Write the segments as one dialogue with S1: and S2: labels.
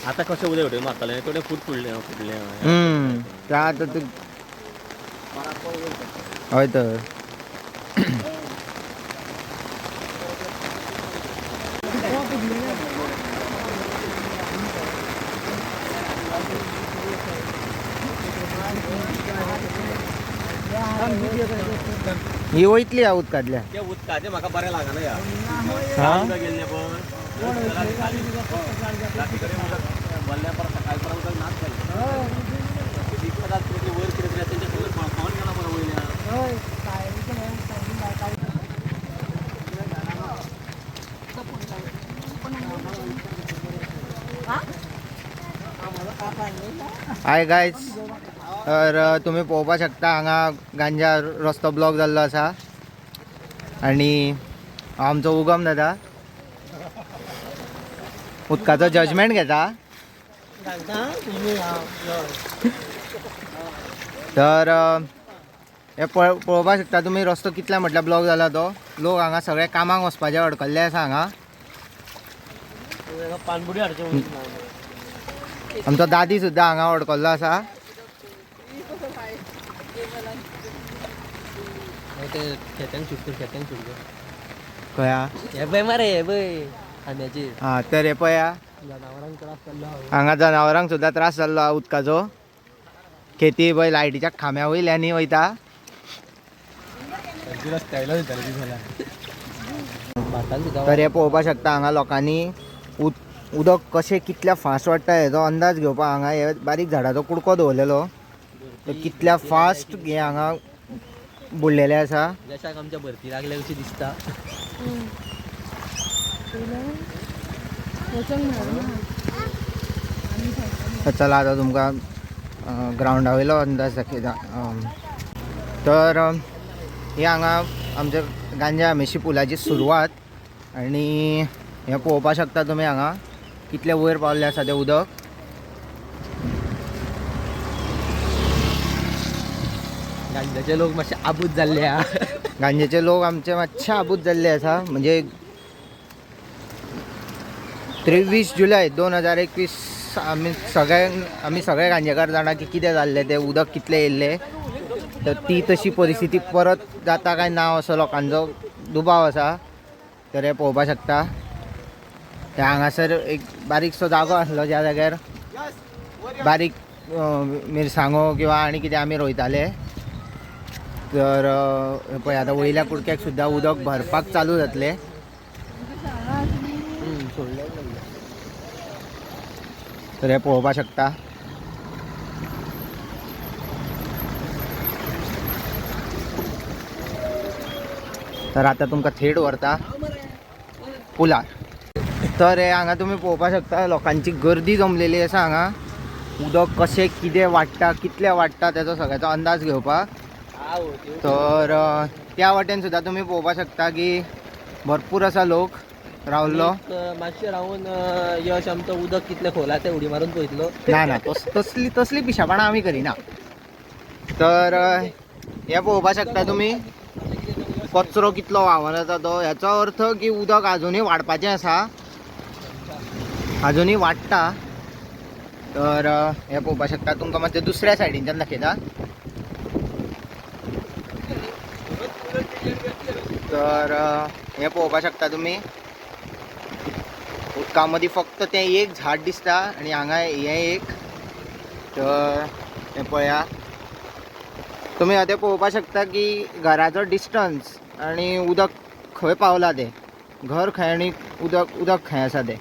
S1: आता कशें उदक उडय मारताले थोडे फूट फुडले
S2: त्या आता ते हय तर ही वयतली ह्या उदकांतल्या
S1: त्या उदकाचे म्हाका बरें लागना या
S2: हा
S1: गेल्ले पण राती कडेन उदक भरल्या परत सकाळी परत उदक नाच जालें वयर कितें तरी तेंच्या सगळें फळफळून गेला बरो वयल्या
S2: हाय गायज तर तुम्ही पळोवपा शकता हांगा गांजा रस्तो ब्लॉक जाल्लो आसा आनी आमचो उगम दादा उदकाचो जजमेंट घेता तर हे पळोवपा शकता तुमी रस्तो कितल्या म्हटल्यार ब्लॉक जाला तो लोक हांगा सगळे कामाक वचपाचे अडकल्ले आसा हांगा
S1: पानबुडी हाडचे
S2: आमचो दादी सुद्दां हांगा अडकल्लो आसा
S1: खेत्यांक शूट कर खेत्यांक शूट कर
S2: खंया
S1: हे पळय मरे हे पळय खांद्याचेर
S2: हां तर हे पळया
S1: जनावरांक त्रास जाल्लो
S2: हांगा जनावरांक सुद्दां त्रास जाल्लो हा उदकाचो खेती पळय लायटीच्या खांब्या वयल्यांनी वयता तर हे पळोवपा शकता हांगा लोकांनी उदक कशें कितल्या फास्ट वाडटा हेजो अंदाज घेवपाक हांगा हे बारीक झाडाचो कुडको दवरलेलो तर कितल्या फास्ट हे हांगा बुडलेले आसा
S1: जशाक आमच्या भरती लागल्या अशी दिसता
S2: तर चला आता तुमकां ग्रावंडा वयलो अंदाज दाखयता तर ही हांगा आमच्या गांजा आमेशी पुलाची सुरवात आनी हे पळोवपा शकता तुमी हांगा कितले वयर पावल्ले आसा तें उदक
S1: गांजाचे लोक मातशे आबूज जाल्ले हा
S2: गांजेचे लोक आमचे मातशे आबूज जाल्ले आसा म्हणजे 23 जुलय 2021 आमी सगळे गांजेकार जाणा की कितें जाल्लें तें उदक कितलें येयल्लें तर ती तशी परिस्थिती परत जाता काय ना असो लोकांचो दुबाव आसा तर हे पळोवपा शकता ते हांगासर एक बारीकसो जागो आसलो ज्या जाग्यार बारीक मिरसांगो किंवा आनी कितें आमी रोयताले तर पळय आतां वयल्या कुडक्याक सुद्दां उदक भरपाक चालू जातलें तर हे पळोवपा शकता तर आता तुमकां थेट व्हरता पुलार तर हे हांगा तुमी पळोवपा शकता लोकांची गर्दी जमलेली आसा हांगा उदक कशें कितें वाडटा कितलें वाडटा तेजो सगळ्याचो अंदाज घेवपाक तर त्या वाटेन सुद्दां तुमी पळोवपा शकता की भरपूर आसा लोक रावल्लो
S1: मातशें रावून यश आमचो उदक कितलें खोला तें उडी मारून पळयतलो
S2: ना तसली पिशापणां आमी करिना तर हे पळोवपा शकता तुमी कचरो कितलो व्हांवून येता तो हेचो अर्थ की उदक आजुनूय वाडपाचें आसा आजुनूय वाडटा तर हे पळोवपा शकता तुमकां मातशें दुसऱ्या सायडीनच्यान दाखयता तर हे पळोवपा शकता तुमी उदका मदीं फक्त तें एक झाड दिसता आनी हांगा हें एक तर हें पळया तुमी आतां पळोवपा शकता की घराचो डिस्टन्स आनी उदक खंय पावला तें घर खंय आनी उदक खंय आसा तें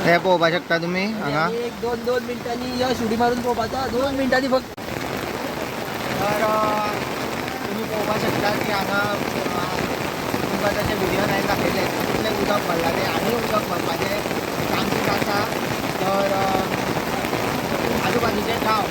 S2: हे पळोवपा शकता तुमी हांगा
S1: एक दोन मिनटांनी यश उडी मारून पळोवपाचा 2 मिनटांनी फक्त
S2: तर तुमी पळोवपा शकता की हांगा तुमकां तशें व्हिडिओन हांवें दाखयले कितलें उदक भरलां तें आनी उदक भरपाचें चान्सीस आसा तर आजूबाजूचे गांव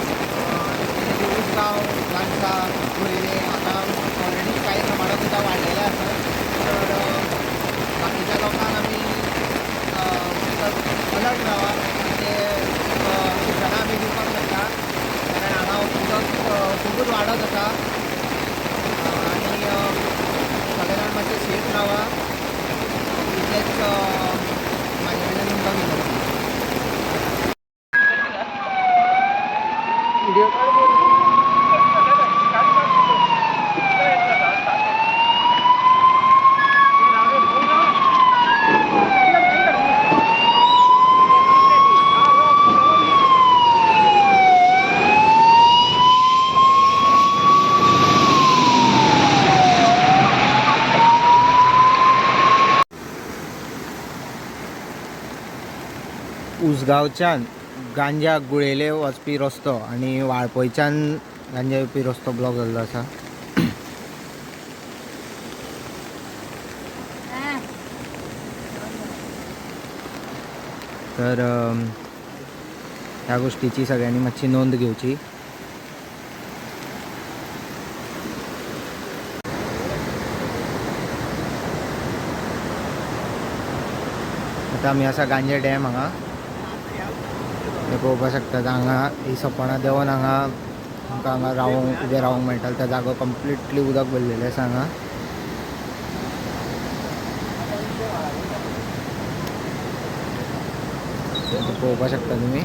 S2: उसगांवच्यान गांजा गुळेले वचपी रस्तो आनी वाळपयच्यान गांजा येवपी रस्तो ब्लॉक जाल्लो आसा. तर ह्या गोष्टीची सगळ्यांनी मातशी नोंद घेवची. आता आमी आसा गांजे डॅम हांगा. हे पळोवपाक शकतात हांगा ही सपना देंवन हांगा आमकां हांगा रावोंक उबें रावोंक मेळटा. त्या जागो कंप्लिटली उदक भरलेलें आसा हांगा. पळोवपाक शकता तुमी.